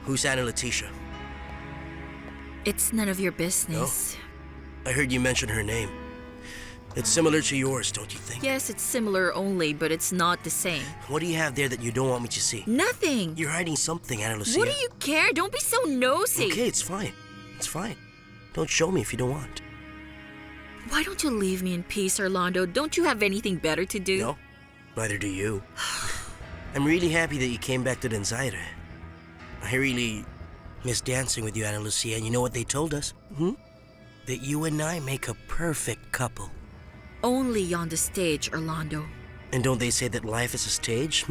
Who's Ana Leticia? It's none of your business. I heard you mention her name. It's similar to yours, don't you think? Yes, it's similar only, but it's not the same. What do you have there that you don't want me to see? Nothing. You're hiding something, Ana Lucia. What do you care? Don't be so nosy. Okay, it's fine. It's fine. Don't show me if you don't want. Why don't you leave me in peace, Orlando? Don't you have anything better to do? No, neither do you. I'm really happy that you came back to Danzaire. I really miss dancing with you, Ana Lucia, and you know what they told us? That you and I make a perfect couple. Only on the stage, Orlando. And don't they say that life is a stage,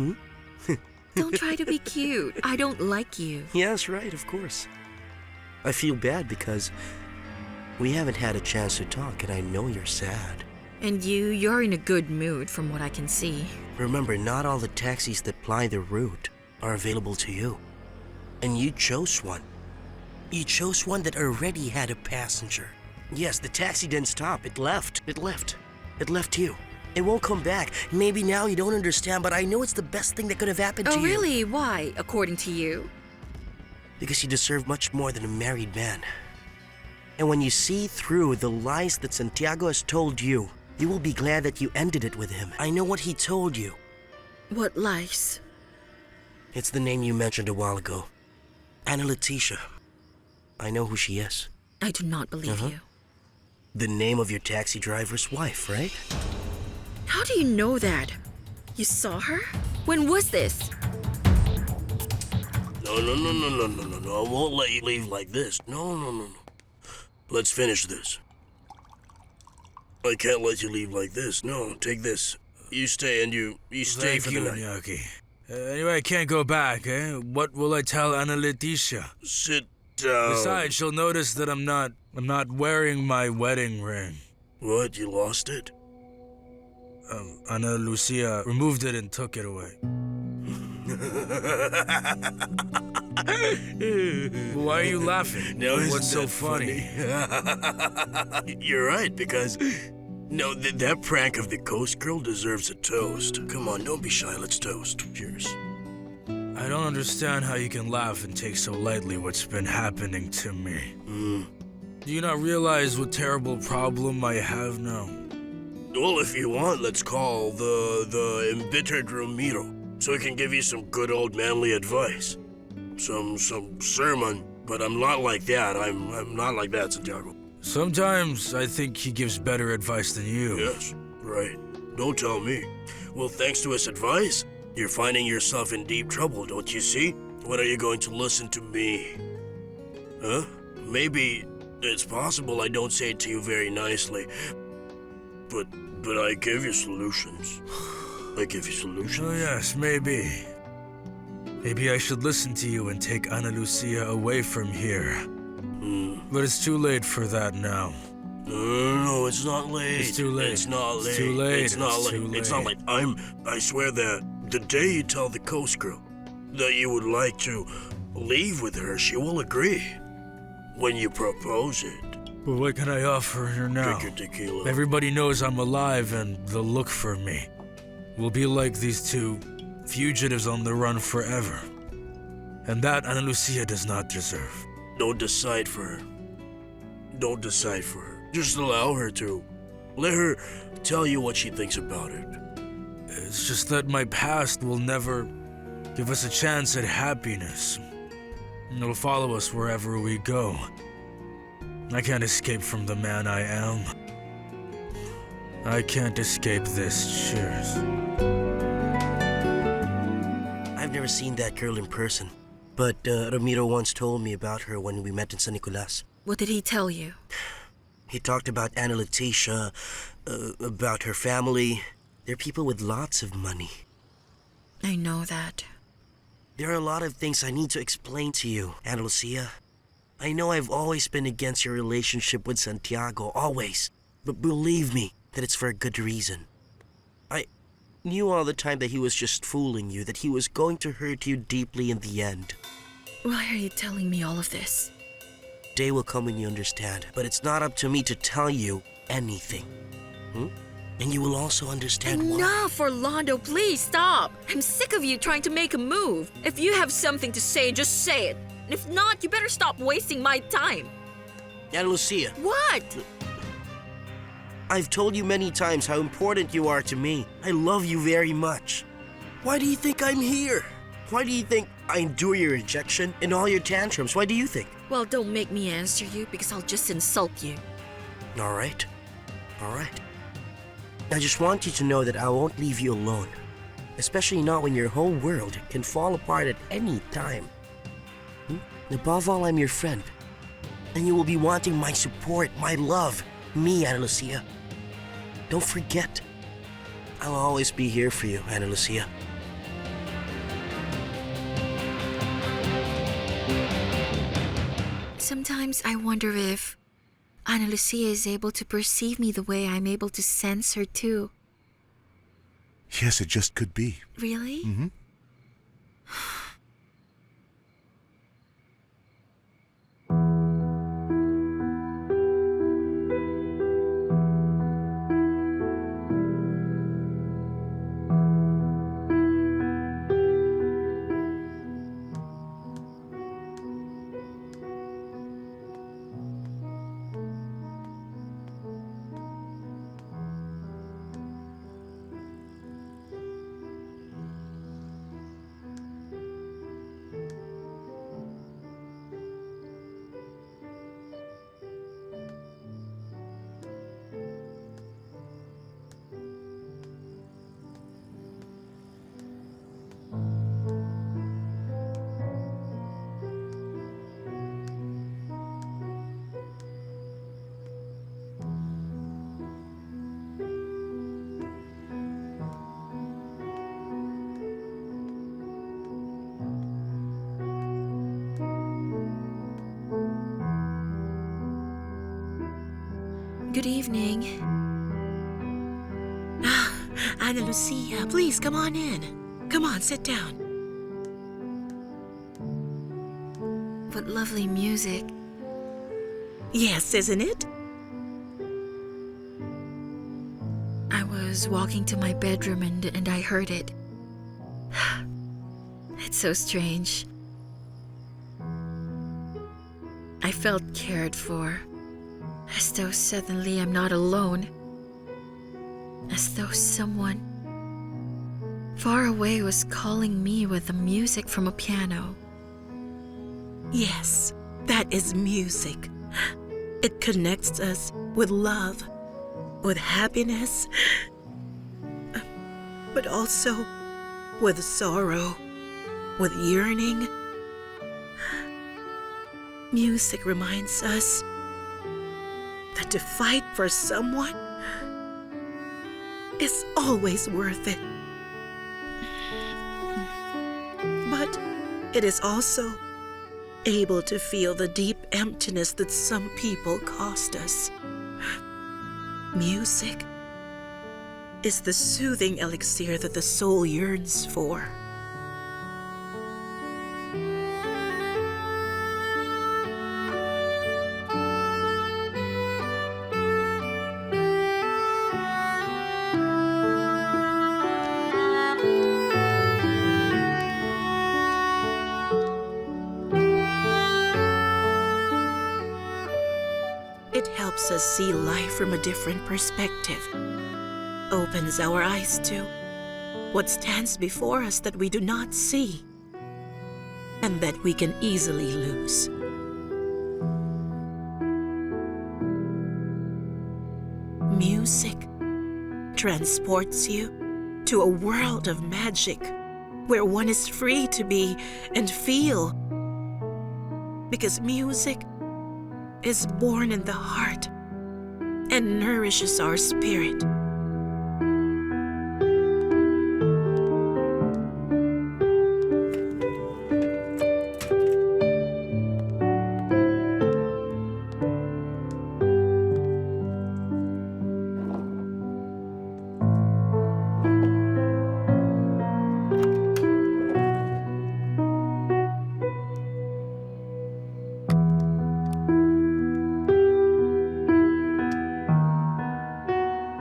Don't try to be cute. I don't like you. Yes, right, of course. I feel bad because we haven't had a chance to talk, and I know you're sad. And you're in a good mood from what I can see. Remember, not all the taxis that ply the route are available to you. And you chose one. You chose one that already had a passenger. Yes, the taxi didn't stop. It left. It left you. It won't come back. Maybe now you don't understand, but I know it's the best thing that could have happened to you. Oh, really? Why, according to you? Because you deserve much more than a married man. And when you see through the lies that Santiago has told you, you will be glad that you ended it with him. I know what he told you. What lies? It's the name you mentioned a while ago. Ana Leticia. I know who she is. I do not believe you. The name of your taxi driver's wife, right? How do you know that? You saw her? When was this? No. I won't let you leave like this. No. Let's finish this. I can't let you leave like this. No, take this. You stay and you stay for the night. Thank you, Nyaki. Anyway, I can't go back, eh? What will I tell Ana Leticia? Sit down. Besides, she'll notice that I'm not wearing my wedding ring. What, you lost it? Ana Lucia removed it and took it away. Why are you laughing? No, what's so funny? You're right, because no, that prank of the Coast Girl deserves a toast. Come on, don't be shy. Let's toast. Cheers. I don't understand how you can laugh and take so lightly what's been happening to me. Do you not realize what terrible problem I have now? Well, if you want, let's call the embittered Ramiro, so he can give you some good old manly advice. Some sermon, but I'm not like that. I'm not like that, Santiago. Sometimes I think he gives better advice than you. Yes, right. Don't tell me. Well, thanks to his advice, you're finding yourself in deep trouble, don't you see? When are you going to listen to me? Huh? Maybe it's possible I don't say it to you very nicely, but I give you solutions. I give you solutions. Oh yes, maybe. Maybe I should listen to you and take Ana Lucia away from here. But it's too late for that now. No, it's not late. It's too late. It's not late. It's too late. It's not late. Too late. It's not late. I swear that the day you tell the Coast Girl that you would like to leave with her, she will agree. When you propose it. But what can I offer her now? Drink your tequila. Everybody knows I'm alive and they'll look for me. We'll be like these two fugitives on the run forever. And that Ana Lucia does not deserve. Don't decide for her. Don't decide for her. Just allow her to. Let her tell you what she thinks about it. It's just that my past will never give us a chance at happiness. It'll follow us wherever we go. I can't escape from the man I am. I can't escape this. Cheers. I've never seen that girl in person, but Ramiro once told me about her when we met in San Nicolas. What did he tell you? He talked about Ana Leticia, about her family. They're people with lots of money. I know that. There are a lot of things I need to explain to you, Ana Lucia. I know I've always been against your relationship with Santiago, always. But believe me that it's for a good reason. I knew all the time that he was just fooling you, that he was going to hurt you deeply in the end. Why are you telling me all of this? Day will come when you understand, but it's not up to me to tell you anything. And you will also understand why. Enough, Orlando, please stop. I'm sick of you trying to make a move. If you have something to say, just say it. If not, you better stop wasting my time. Ana Lucia, What? I've told you many times how important you are to me. I love you very much. Why do you think I'm here? Why do you think I endure your rejection and all your tantrums? Why do you think? Well, don't make me answer you because I'll just insult you. All right. I just want you to know that I won't leave you alone. Especially not when your whole world can fall apart at any time. Above all, I'm your friend. And you will be wanting my support, my love. Me, Ana Lucia. Don't forget. I'll always be here for you, Ana Lucia. Sometimes I wonder if Ana Lucia is able to perceive me the way I'm able to sense her too. Yes, it just could be. Really? Mm-hmm. Good evening. Ana Lucia, please come on in. Come on, sit down. What lovely music. Yes, isn't it? I was walking to my bedroom and I heard it. It's so strange. I felt cared for. As though suddenly I'm not alone. As though someone far away was calling me with the music from a piano. Yes, that is music. It connects us with love, with happiness, but also with sorrow, with yearning. Music reminds us that to fight for someone is always worth it. But it is also able to feel the deep emptiness that some people cost us. Music is the soothing elixir that the soul yearns for. It helps us see life from a different perspective, opens our eyes to what stands before us that we do not see, and that we can easily lose. Music transports you to a world of magic where one is free to be and feel, because music is born in the heart and nourishes our spirit.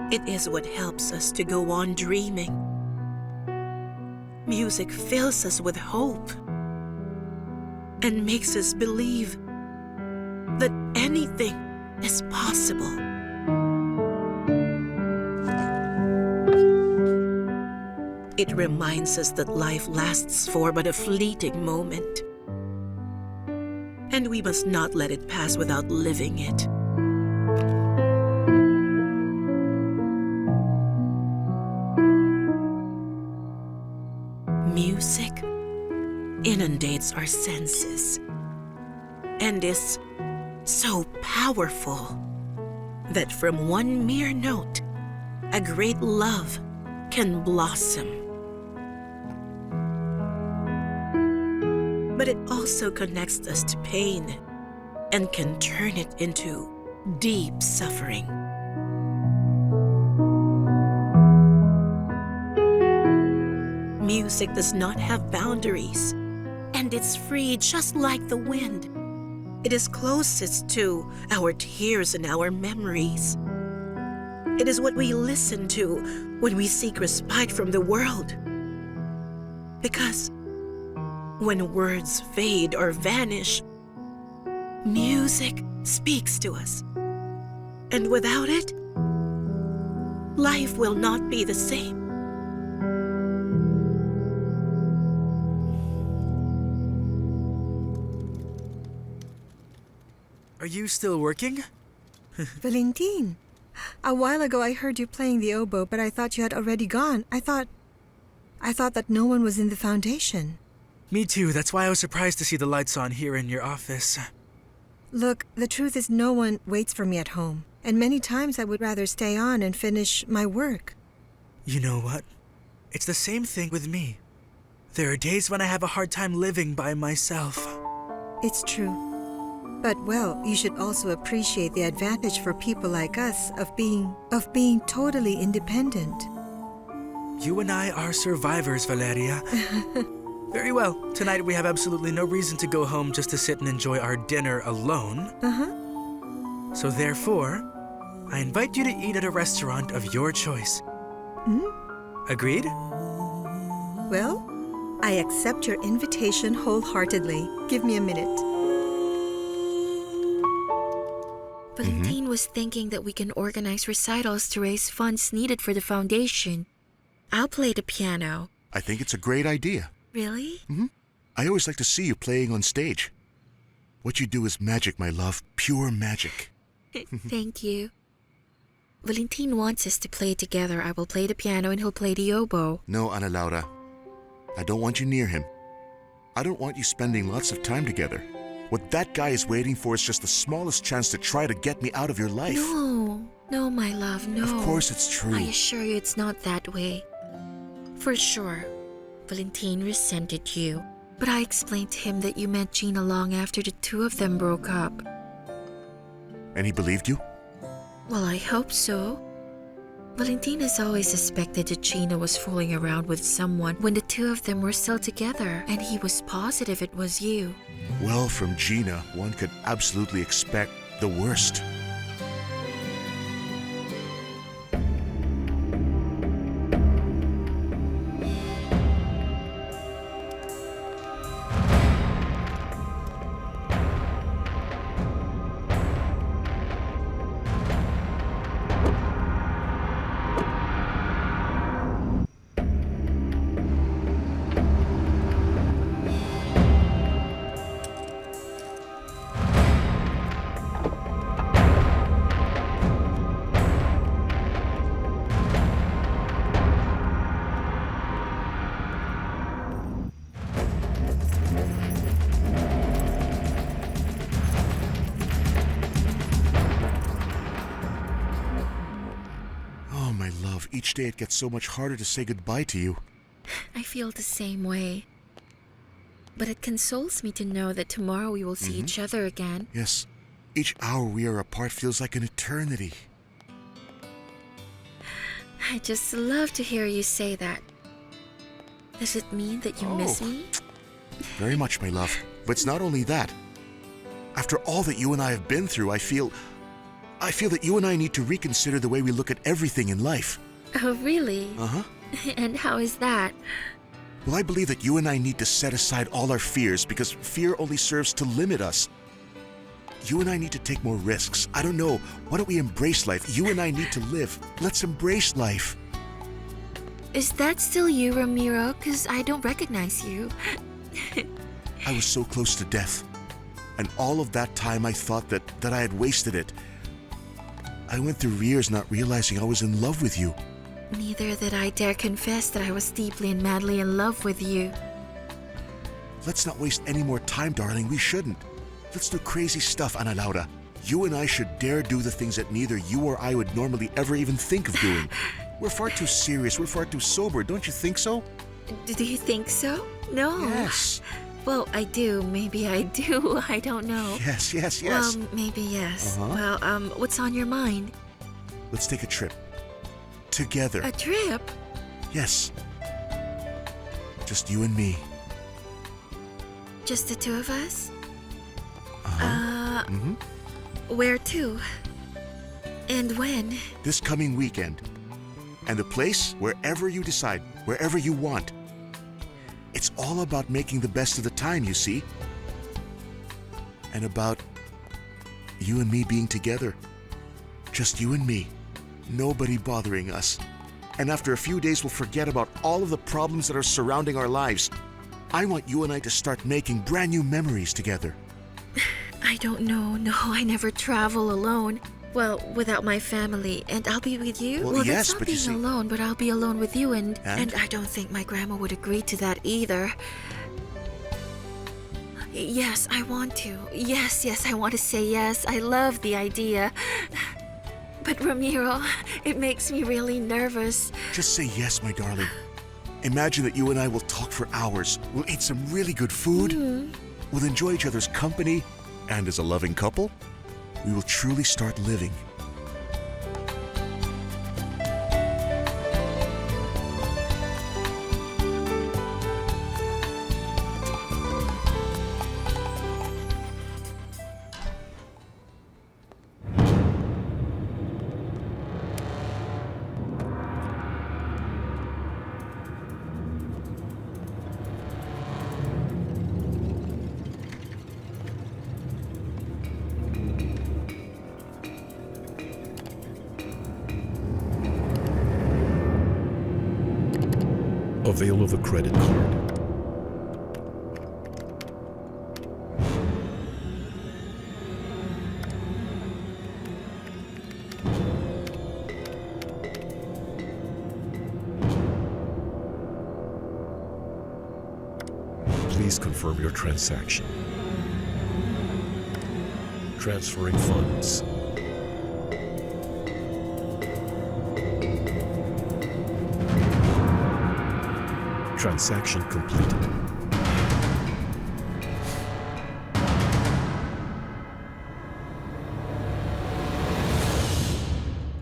It is what helps us to go on dreaming. Music fills us with hope and makes us believe that anything is possible. It reminds us that life lasts for but a fleeting moment, and we must not let it pass without living it. Music inundates our senses and is so powerful that from one mere note, a great love can blossom. But it also connects us to pain and can turn it into deep suffering. Music does not have boundaries, and it's free just like the wind. It is closest to our tears and our memories. It is what we listen to when we seek respite from the world. Because when words fade or vanish, music speaks to us. And without it, life will not be the same. Are you still working? Valentine, a while ago I heard you playing the oboe, but I thought you had already gone. I thought that no one was in the foundation. Me too. That's why I was surprised to see the lights on here in your office. Look, the truth is no one waits for me at home, and many times I would rather stay on and finish my work. You know what? It's the same thing with me. There are days when I have a hard time living by myself. It's true. But, well, you should also appreciate the advantage for people like us of being totally independent. You and I are survivors, Valeria. Very well. Tonight we have absolutely no reason to go home just to sit and enjoy our dinner alone. So therefore, I invite you to eat at a restaurant of your choice. Agreed? Well, I accept your invitation wholeheartedly. Give me a minute. Valentine was thinking that we can organize recitals to raise funds needed for the foundation. I'll play the piano. I think it's a great idea. Really? I always like to see you playing on stage. What you do is magic, my love. Pure magic. Thank you. Valentine wants us to play together. I will play the piano and he'll play the oboe. No, Ana Laura. I don't want you near him. I don't want you spending lots of time together. What that guy is waiting for is just the smallest chance to try to get me out of your life. No, my love, no. Of course it's true. I assure you it's not that way. For sure, Valentine resented you. But I explained to him that you met Gina long after the two of them broke up. And he believed you? Well, I hope so. Valentine has always suspected that Gina was fooling around with someone when the two of them were still together, and he was positive it was you. Well, from Gina, one could absolutely expect the worst. Each day it gets so much harder to say goodbye to you. I feel the same way. But it consoles me to know that tomorrow we will see each other again. Yes. Each hour we are apart feels like an eternity. I just love to hear you say that. Does it mean that you miss me? Very much, my love. But it's not only that. After all that you and I have been through, I feel that you and I need to reconsider the way we look at everything in life. Oh, really? Uh-huh. And how is that? Well, I believe that you and I need to set aside all our fears because fear only serves to limit us. You and I need to take more risks. I don't know. Why don't we embrace life? You and I need to live. Let's embrace life. Is that still you, Ramiro? 'Cause I don't recognize you. I was so close to death. And all of that time I thought that I had wasted it. I went through years not realizing I was in love with you. Neither did I dare confess that I was deeply and madly in love with you. Let's not waste any more time, darling. We shouldn't. Let's do crazy stuff, Ana Laura. You and I should dare do the things that neither you or I would normally ever even think of doing. We're far too serious. We're far too sober. Don't you think so? Do you think so? No. Yes. Well, I do. Maybe I do. I don't know. Yes. Well, maybe yes. Uh-huh. Well, what's on your mind? Let's take a trip. Together. A trip? Yes. Just you and me. Just the two of us? Mm-hmm. Where to? And when? This coming weekend. And the place, wherever you decide, wherever you want. It's all about making the best of the time, you see. And about you and me being together. Just you and me. Nobody bothering us. And after a few days, we'll forget about all of the problems that are surrounding our lives. I want you and I to start making brand new memories together. I don't know. No, I never travel alone. Well, without my family. And I'll be with you? Well, yes, that's not but you being see... alone, but I'll be alone with you and And I don't think my grandma would agree to that either. Yes, I want to. Yes, I want to say yes. I love the idea. But Ramiro, it makes me really nervous. Just say yes, my darling. Imagine that you and I will talk for hours. We'll eat some really good food. We'll enjoy each other's company. And as a loving couple, we will truly start living. Avail of a credit card. Please confirm your transaction. Transferring funds. Transaction completed.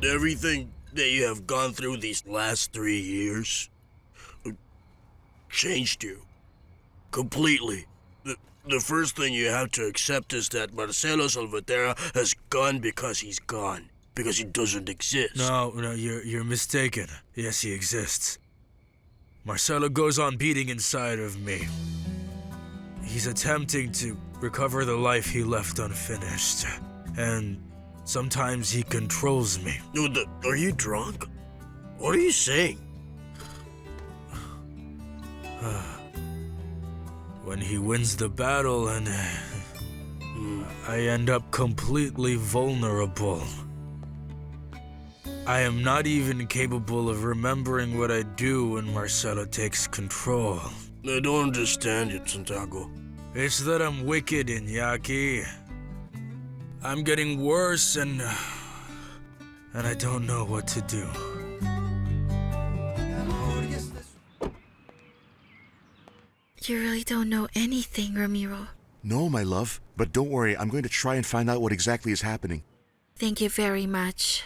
Everything that you have gone through these last 3 years changed you completely. The first thing you have to accept is that Marcelo Salvatierra has gone because he's gone, because he doesn't exist. No, you're mistaken. Yes, he exists. Marcelo goes on beating inside of me. He's attempting to recover the life he left unfinished. And sometimes he controls me. Are you drunk? What are you saying? When he wins the battle and I end up completely vulnerable. I am not even capable of remembering what I do when Marcelo takes control. I don't understand it, Santiago. It's that I'm wicked, Iñaki. I'm getting worse and I don't know what to do. You really don't know anything, Ramiro. No, my love. But don't worry, I'm going to try and find out what exactly is happening. Thank you very much.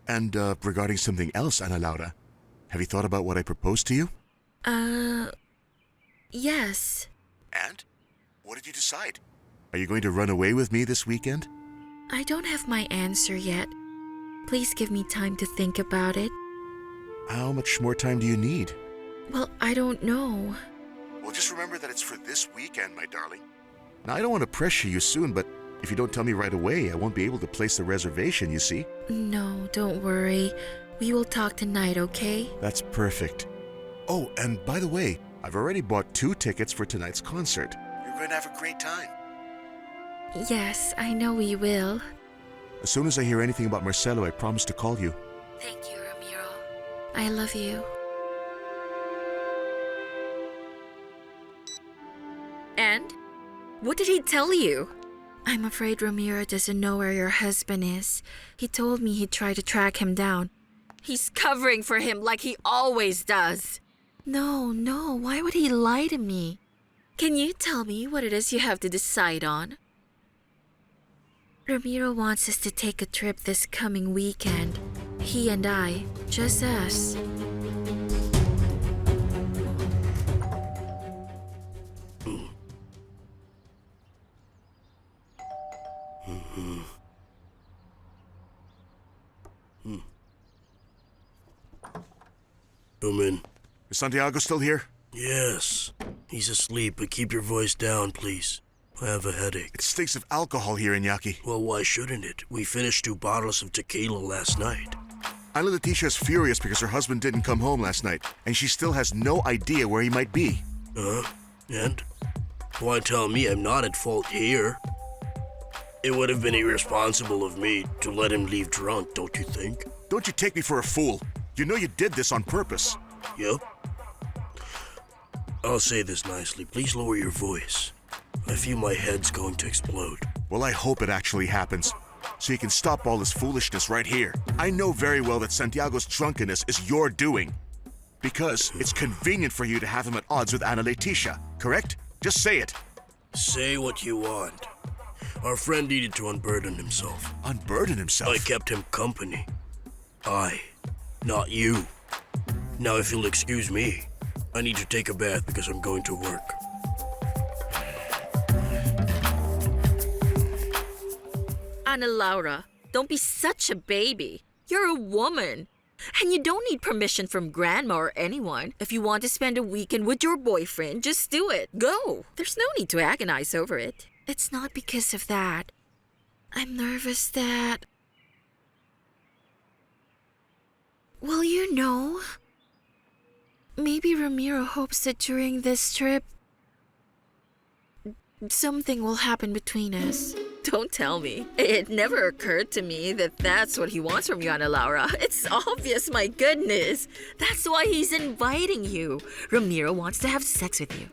And regarding something else, Ana Laura, have you thought about what I proposed to you? Yes. And? What did you decide? Are you going to run away with me this weekend? I don't have my answer yet. Please give me time to think about it. How much more time do you need? Well, I don't know. Just remember that it's for this weekend, my darling. Now, I don't want to pressure you soon, but if you don't tell me right away, I won't be able to place the reservation, you see? No, don't worry. We will talk tonight, okay? That's perfect. Oh, and by the way, I've already bought 2 tickets for tonight's concert. You're going to have a great time. Yes, I know we will. As soon as I hear anything about Marcelo, I promise to call you. Thank you, Ramiro. I love you. And? What did he tell you? I'm afraid Ramiro doesn't know where your husband is. He told me he'd try to track him down. He's covering for him like he always does. No, why would he lie to me? Can you tell me what it is you have to decide on? Ramiro wants us to take a trip this coming weekend. He and I, just us. Come in. Is Santiago still here? Yes. He's asleep, but keep your voice down, please. I have a headache. It stinks of alcohol here, Iñaki. Well, why shouldn't it? We finished 2 bottles of tequila last night. Ana Leticia is furious because her husband didn't come home last night, and she still has no idea where he might be. And? Why tell me I'm not at fault here? It would have been irresponsible of me to let him leave drunk, don't you think? Don't you take me for a fool. You know you did this on purpose. Yep. I'll say this nicely. Please lower your voice. I feel my head's going to explode. Well, I hope it actually happens, so you can stop all this foolishness right here. I know very well that Santiago's drunkenness is your doing, because it's convenient for you to have him at odds with Ana Leticia, correct? Just say it. Say what you want. Our friend needed to unburden himself. Unburden himself? I kept him company. I, not you. Now, if you'll excuse me, I need to take a bath because I'm going to work. Ana Laura, don't be such a baby. You're a woman. And you don't need permission from grandma or anyone. If you want to spend a weekend with your boyfriend, just do it. Go. There's no need to agonize over it. It's not because of that. I'm nervous that... Well, you know... Maybe Ramiro hopes that during this trip... something will happen between us. Don't tell me. It never occurred to me that that's what he wants from you, Ana Laura. It's obvious, my goodness. That's why he's inviting you. Ramiro wants to have sex with you.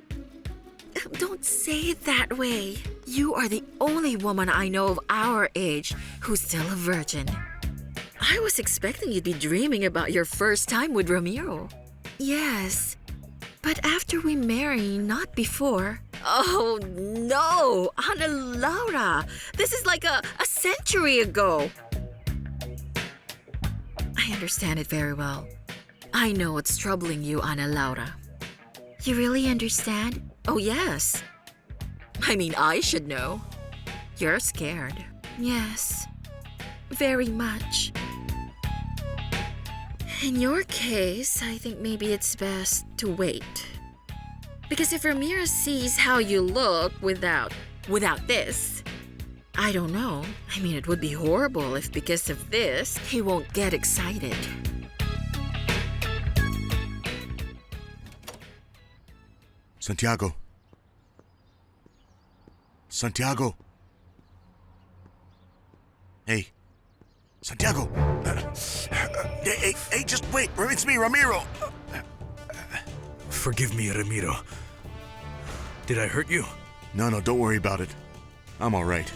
Don't say it that way. You are the only woman I know of our age who's still a virgin. I was expecting you'd be dreaming about your first time with Ramiro. Yes, but after we marry, not before. Oh, no! Ana Laura! This is like a century ago! I understand it very well. I know what's troubling you, Ana Laura. You really understand? Oh, yes. I mean, I should know. You're scared. Yes, very much. In your case, I think maybe it's best to wait. Because if Ramiro sees how you look without this, I don't know. I mean, it would be horrible if because of this, he won't get excited. Santiago. Santiago. Hey. Santiago. Hey, just wait. It's me, Ramiro. Forgive me, Ramiro. Did I hurt you? No, don't worry about it. I'm all right.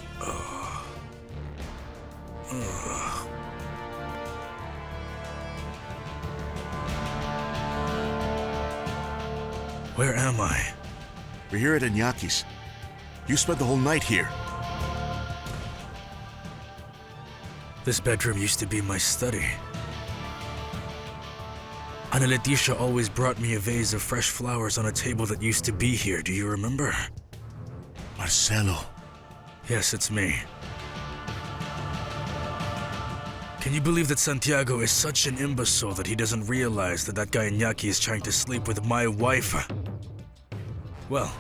Where am I? We're here at Iñaki's. You spent the whole night here. This bedroom used to be my study. Ana Leticia always brought me a vase of fresh flowers on a table that used to be here. Do you remember? Marcelo. Yes, it's me. Can you believe that Santiago is such an imbecile that he doesn't realize that that guy Iñaki is trying to sleep with my wife? Well,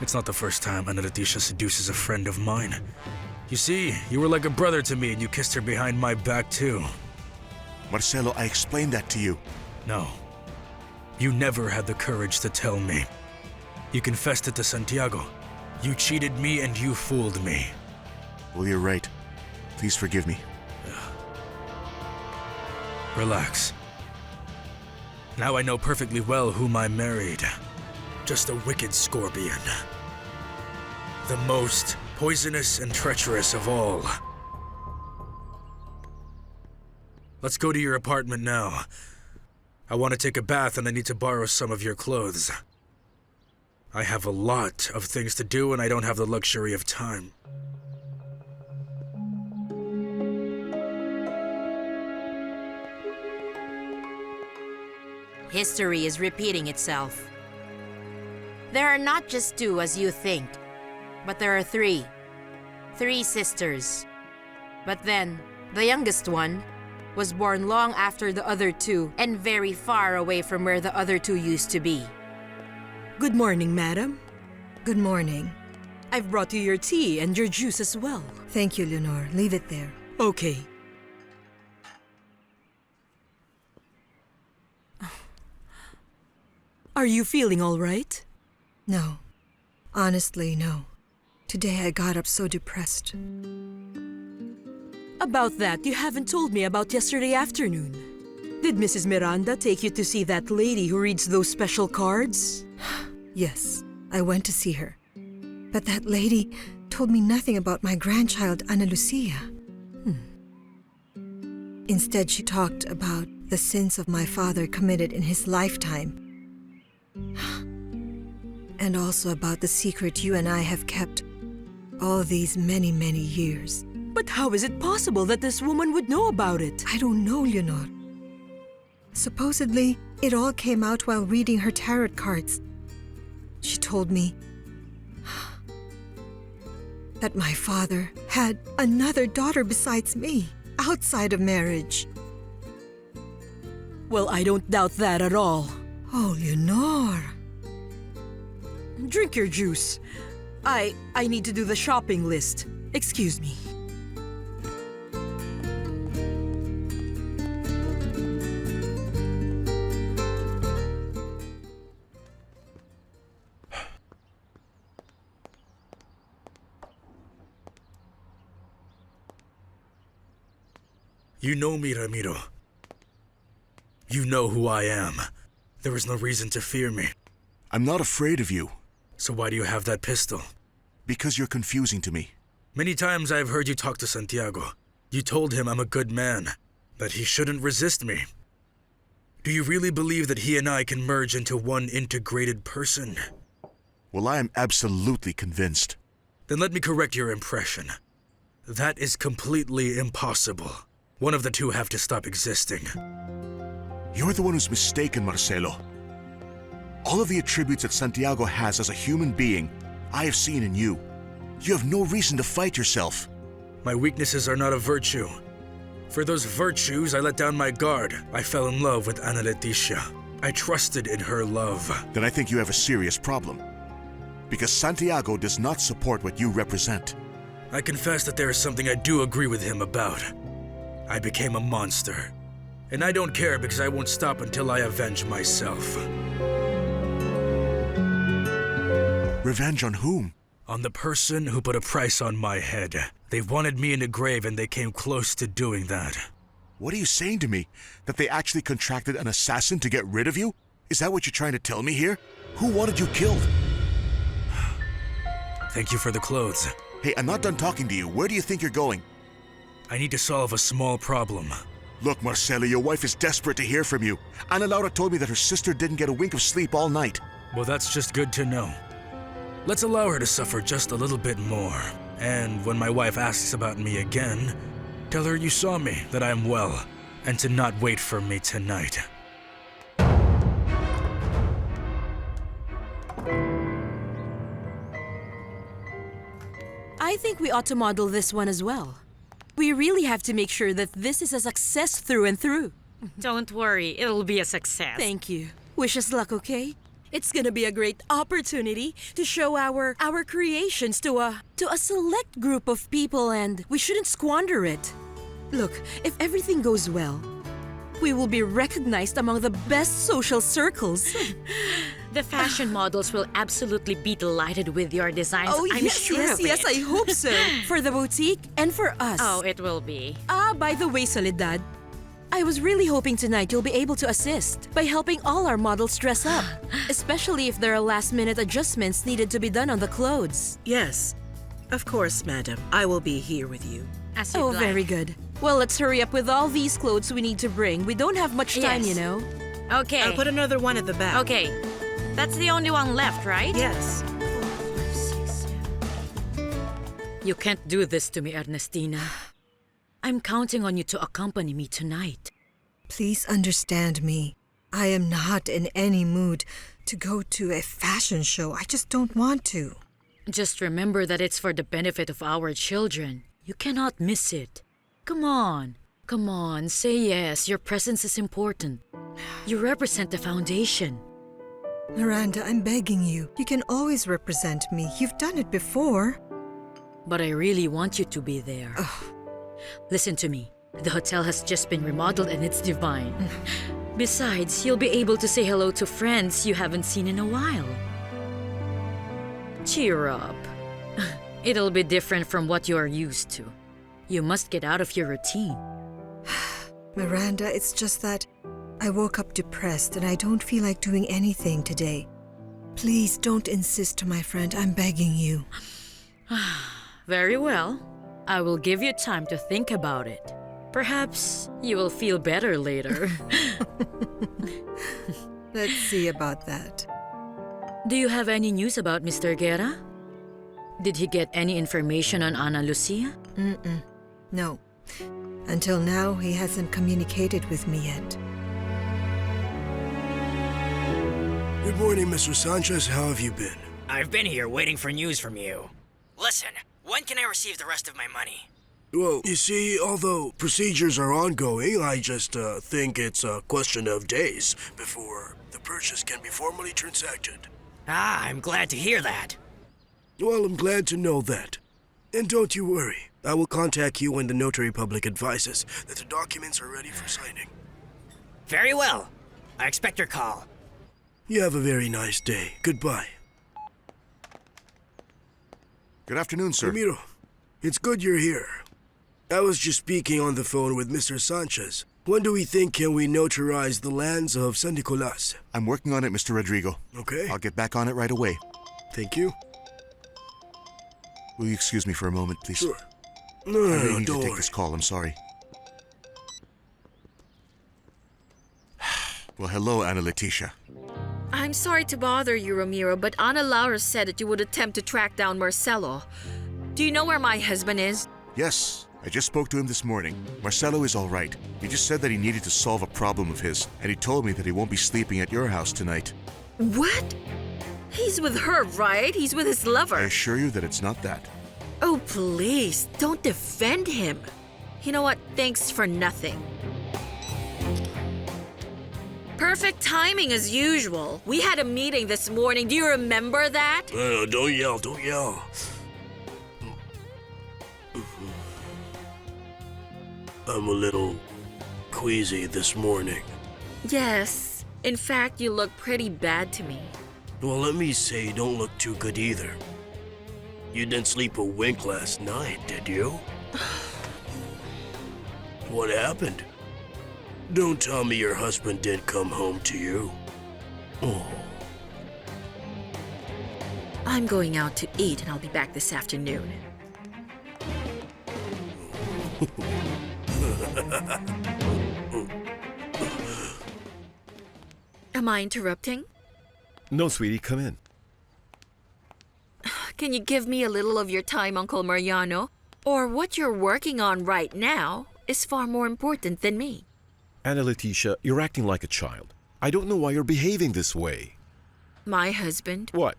it's not the first time Ana Leticia seduces a friend of mine. You see, you were like a brother to me and you kissed her behind my back too. Marcelo, I explained that to you. No. You never had the courage to tell me. You confessed it to Santiago. You cheated me and you fooled me. Well, you're right. Please forgive me. Relax. Now I know perfectly well whom I married. Just a wicked scorpion. The most poisonous and treacherous of all. Let's go to your apartment now. I want to take a bath and I need to borrow some of your clothes. I have a lot of things to do and I don't have the luxury of time. History is repeating itself. There are not just two as you think, but there are three. Three sisters. But then, the youngest one was born long after the other two and very far away from where the other two used to be. Good morning, madam. Good morning. I've brought you your tea and your juice as well. Thank you, Leonor. Leave it there. Okay. Are you feeling all right? No. Honestly, no. Today I got up so depressed. About that, you haven't told me about yesterday afternoon. Did Mrs. Miranda take you to see that lady who reads those special cards? Yes, I went to see her. But that lady told me nothing about my grandchild, Ana Lucia. Instead, she talked about the sins of my father committed in his lifetime. And also about the secret you and I have kept all these many, many years. But how is it possible that this woman would know about it? I don't know, Leonor. Supposedly, it all came out while reading her tarot cards. She told me that my father had another daughter besides me, outside of marriage. Well, I don't doubt that at all. Oh, Leonor. Drink your juice. I need to do the shopping list. Excuse me. You know me, Ramiro. You know who I am. There is no reason to fear me. I'm not afraid of you. So why do you have that pistol? Because you're confusing to me. Many times I've heard you talk to Santiago. You told him I'm a good man, that he shouldn't resist me. Do you really believe that he and I can merge into one integrated person? Well, I am absolutely convinced. Then let me correct your impression. That is completely impossible. One of the two have to stop existing. You're the one who's mistaken, Marcelo. All of the attributes that Santiago has as a human being, I have seen in you. You have no reason to fight yourself. My weaknesses are not a virtue. For those virtues, I let down my guard. I fell in love with Ana Leticia. I trusted in her love. Then I think you have a serious problem. Because Santiago does not support what you represent. I confess that there is something I do agree with him about. I became a monster. And I don't care because I won't stop until I avenge myself. Revenge on whom? On the person who put a price on my head. They wanted me in the grave and they came close to doing that. What are you saying to me? That they actually contracted an assassin to get rid of you? Is that what you're trying to tell me here? Who wanted you killed? Thank you for the clothes. Hey, I'm not done talking to you. Where do you think you're going? I need to solve a small problem. Look, Marcelo, your wife is desperate to hear from you. Ana Laura told me that her sister didn't get a wink of sleep all night. Well, that's just good to know. Let's allow her to suffer just a little bit more. And when my wife asks about me again, tell her you saw me, that I am well, and to not wait for me tonight. I think we ought to model this one as well. We really have to make sure that this is a success through and through. Don't worry, it'll be a success. Thank you. Wish us luck, okay? It's gonna be a great opportunity to show our creations to a select group of people, and we shouldn't squander it. Look, if everything goes well, we will be recognized among the best social circles. The fashion models will absolutely be delighted with your designs. Oh, I'm yes, sure yes, of yes, it. I hope so. For the boutique and for us. Oh, it will be. By the way, Soledad, I was really hoping tonight you'll be able to assist by helping all our models dress up, especially if there are last-minute adjustments needed to be done on the clothes. Yes, of course, madam. I will be here with you. As you'd Oh, like. very good. Well, let's hurry up with all these clothes we need to bring. We don't have much time, Yes. you know. Okay. I'll put another one at the back. Okay. That's the only one left, right? Yes. You can't do this to me, Ernestina. I'm counting on you to accompany me tonight. Please understand me. I am not in any mood to go to a fashion show. I just don't want to. Just remember that it's for the benefit of our children. You cannot miss it. Come on. Come on, say yes. Your presence is important. You represent the foundation. Miranda, I'm begging you. You can always represent me. You've done it before. But I really want you to be there. Listen to me. The hotel has just been remodeled and it's divine. Besides, you'll be able to say hello to friends you haven't seen in a while. Cheer up. It'll be different from what you are used to. You must get out of your routine. Miranda, it's just that I woke up depressed and I don't feel like doing anything today. Please don't insist, my friend. I'm begging you. Very well. I will give you time to think about it. Perhaps you will feel better later. Let's see about that. Do you have any news about Mr. Guerra? Did he get any information on Ana Lucia? No. Until now, he hasn't communicated with me yet. Good morning, Mr. Sanchez. How have you been? I've been here waiting for news from you. Listen, when can I receive the rest of my money? Well, you see, although procedures are ongoing, I just think it's a question of days before the purchase can be formally transacted. I'm glad to hear that. Well, I'm glad to know that. And don't you worry. I will contact you when the notary public advises that the documents are ready for signing. Very well. I expect your call. You have a very nice day. Goodbye. Good afternoon, sir. Ramiro, it's good you're here. I was just speaking on the phone with Mr. Sanchez. When do we think can we notarize the lands of San Nicolas? I'm working on it, Mr. Rodrigo. Okay. I'll get back on it right away. Thank you. Will you excuse me for a moment, please? Sure. No, I really need don't to take worry. this call. I'm sorry. Well, hello, Ana Leticia. I'm sorry to bother you, Ramiro, but Ana Laura said that you would attempt to track down Marcelo. Do you know where my husband is? Yes, I just spoke to him this morning. Marcelo is all right. He just said that he needed to solve a problem of his, and he told me that he won't be sleeping at your house tonight. What? He's with her, right? He's with his lover. I assure you that it's not that. Oh, please, don't defend him. You know what? Thanks for nothing. Perfect timing as usual. We had a meeting this morning. Do you remember that? Don't yell, don't yell. I'm a little queasy this morning. Yes. In fact, you look pretty bad to me. Well, let me say you don't look too good either. You didn't sleep a wink last night, did you? What happened? Don't tell me your husband didn't come home to you. Oh. I'm going out to eat and I'll be back this afternoon. Am I interrupting? No, sweetie, come in. Can you give me a little of your time, Uncle Mariano? Or what you're working on right now is far more important than me. Ana Leticia, you're acting like a child. I don't know why you're behaving this way. My husband, What?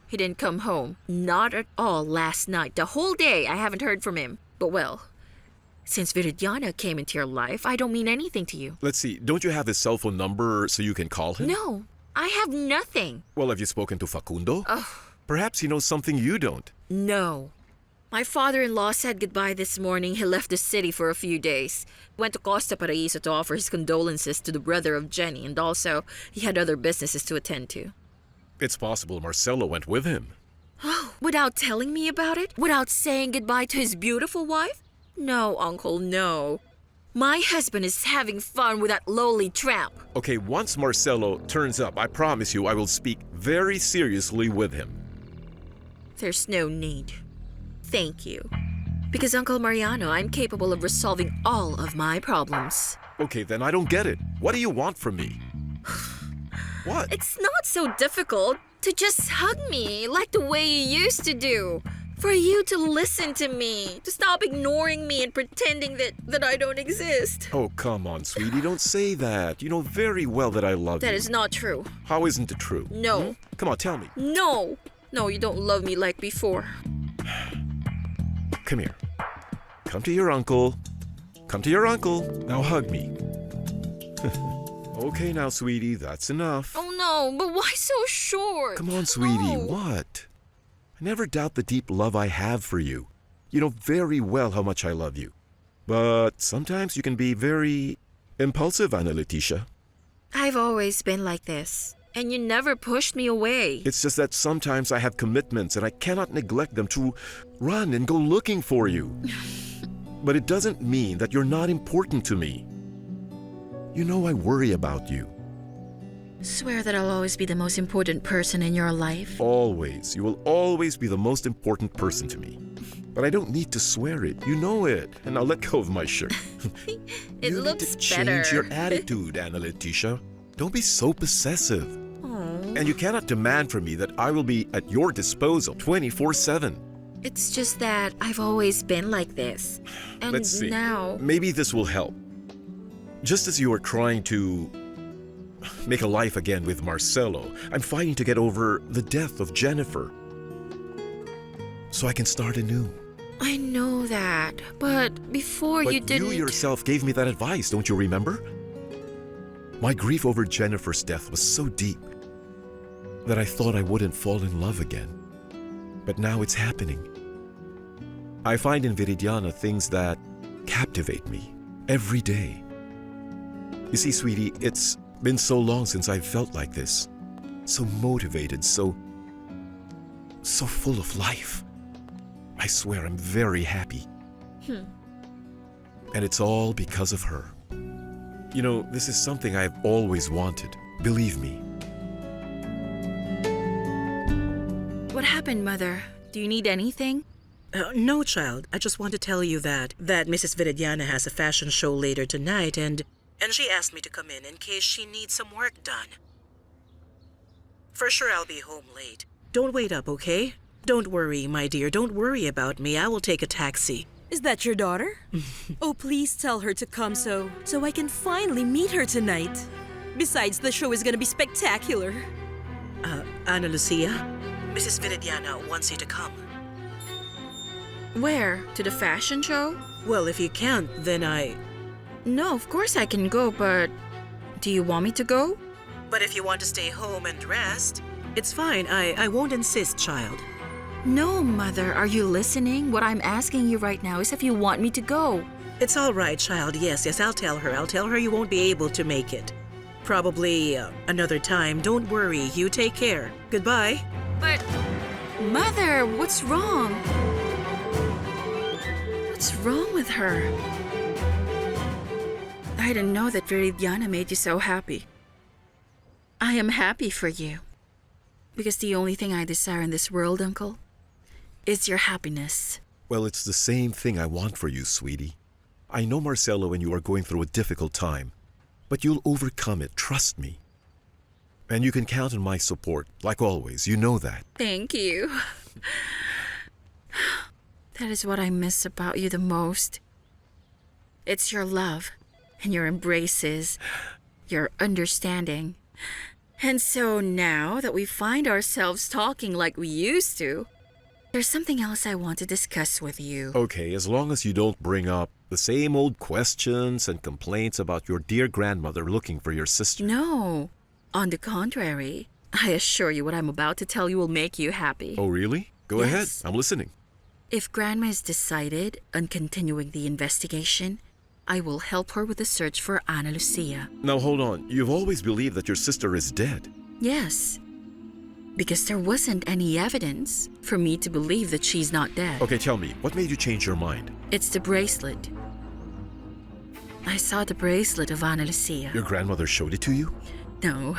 he didn't come home. Not at all last night. The whole day I haven't heard from him. But well, since Viridiana came into your life, I don't mean anything to you. Let's see, don't you have his cell phone number so you can call him? No, I have nothing. Well, have you spoken to Facundo? Perhaps he knows something you don't. No. My father-in-law said goodbye this morning. He left the city for a few days. Went to Costa Paraiso to offer his condolences to the brother of Jenny, and also he had other businesses to attend to. It's possible Marcelo went with him. Oh, without telling me about it? Without saying goodbye to his beautiful wife? No, Uncle, no. My husband is having fun with that lowly tramp. Okay, once Marcelo turns up, I promise you I will speak very seriously with him. There's no need. Thank you. Because, Uncle Mariano, I'm capable of resolving all of my problems. Okay, then I don't get it. What do you want from me? What? It's not so difficult to just hug me like the way you used to do. For you to listen to me, to stop ignoring me and pretending that I don't exist. Oh, come on, sweetie, don't say that. You know very well that I love you. That is not true. How isn't it true? No. Come on, tell me. No. No, you don't love me like before. Come here. Come to your uncle. Come to your uncle. Now hug me. Okay now, sweetie, that's enough. Oh no, but why so short? Come on, sweetie, No. what? I never doubt the deep love I have for you. You know very well how much I love you. But sometimes you can be very impulsive, Ana Leticia. I've always been like this, and you never pushed me away. It's just that sometimes I have commitments and I cannot neglect them to run and go looking for you. But it doesn't mean that you're not important to me. You know I worry about you. Swear that I'll always be the most important person in your life. Always. You will always be the most important person to me. But I don't need to swear it. You know it. And now let go of my shirt. It you looks need to better. change your attitude, Ana Leticia. Don't be so possessive. Aw. And you cannot demand from me that I will be at your disposal 24/7. It's just that I've always been like this. And Let's see. now... Maybe this will help. Just as you are trying to make a life again with Marcelo, I'm fighting to get over the death of Jennifer. So I can start anew. I know that, but before But you didn't... you yourself gave me that advice, don't you remember? My grief over Jennifer's death was so deep that I thought I wouldn't fall in love again. But now it's happening. I find in Viridiana things that captivate me every day. You see, sweetie, it's been so long since I've felt like this. So motivated, so full of life. I swear I'm very happy. And it's all because of her. You know, this is something I've always wanted. Believe me. What happened, Mother? Do you need anything? No, child. I just want to tell you that Mrs. Viridiana has a fashion show later tonight, and she asked me to come in case she needs some work done. For sure, I'll be home late. Don't wait up, okay? Don't worry, my dear. Don't worry about me. I will take a taxi. Is that your daughter? Oh, please tell her to come so I can finally meet her tonight. Besides, the show is gonna be spectacular. Ana Lucia, Mrs. Viridiana wants you to come. Where? To the fashion show? Well, if you can't, then No, of course I can go, but... Do you want me to go? But if you want to stay home and rest, it's fine. I won't insist, child. No, Mother. Are you listening? What I'm asking you right now is if you want me to go. It's all right, child. Yes, I'll tell her. I'll tell her you won't be able to make it. Probably another time. Don't worry. You take care. Goodbye. But... Mother, what's wrong? What's wrong with her? I didn't know that Viridiana made you so happy. I am happy for you. Because the only thing I desire in this world, Uncle, is your happiness. Well, it's the same thing I want for you, sweetie. I know Marcelo and you are going through a difficult time, but you'll overcome it, trust me. And you can count on my support, like always, you know that. Thank you. That is what I miss about you the most. It's your love and your embraces, your understanding. And so now that we find ourselves talking like we used to, there's something else I want to discuss with you. Okay, as long as you don't bring up the same old questions and complaints about your dear grandmother looking for your sister. No. On the contrary, I assure you what I'm about to tell you will make you happy. Oh, really? Go ahead. Yes. I'm listening. If Grandma is decided on continuing the investigation, I will help her with the search for Ana Lucia. Now, hold on. You've always believed that your sister is dead. Yes, because there wasn't any evidence for me to believe that she's not dead. Okay, tell me, what made you change your mind? It's the bracelet. I saw the bracelet of Ana Lucia. Your grandmother showed it to you? No.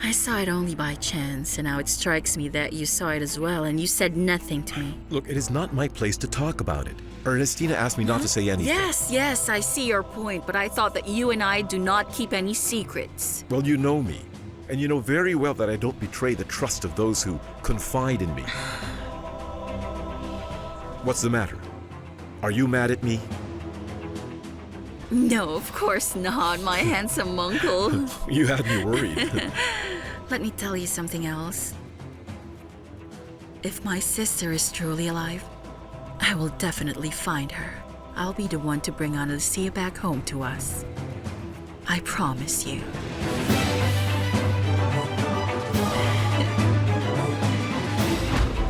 I saw it only by chance, and now it strikes me that you saw it as well, and you said nothing to me. Look, it is not my place to talk about it. Ernestina asked me not to say anything. Yes, I see your point, but I thought that you and I do not keep any secrets. Well, you know me. And you know very well that I don't betray the trust of those who confide in me. What's the matter? Are you mad at me? No, of course not, my handsome uncle. You had me worried. Let me tell you something else. If my sister is truly alive, I will definitely find her. I'll be the one to bring Ana Lucia back home to us. I promise you.